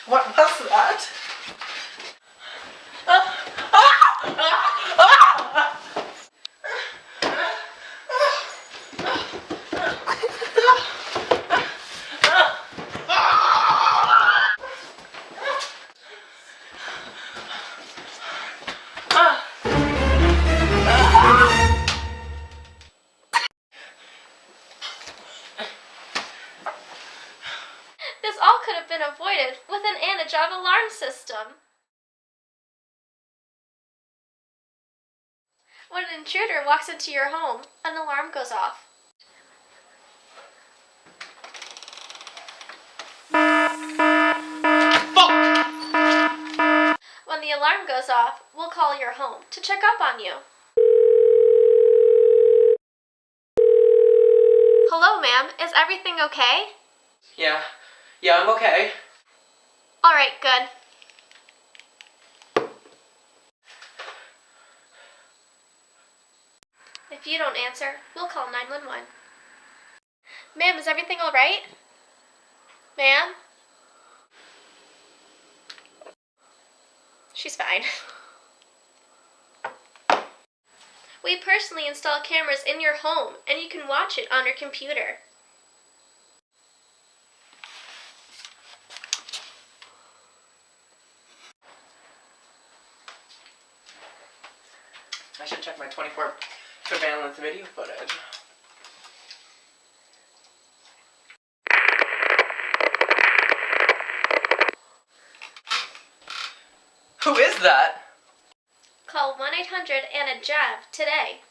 What was that? This all could have been avoided with an ANIGAV alarm system. When an intruder walks into your home, an alarm goes off. When the alarm goes off, we'll call your home to check up on you. Hello, ma'am. Is everything okay? Yeah, I'm okay. All right, good. If you don't answer, we'll call 911. Ma'am, is everything all right? Ma'am? She's fine. We personally install cameras in your home, and you can watch it on your computer. I should check my 24 surveillance video footage. Who is that? Call 1-800-ANIGAV today.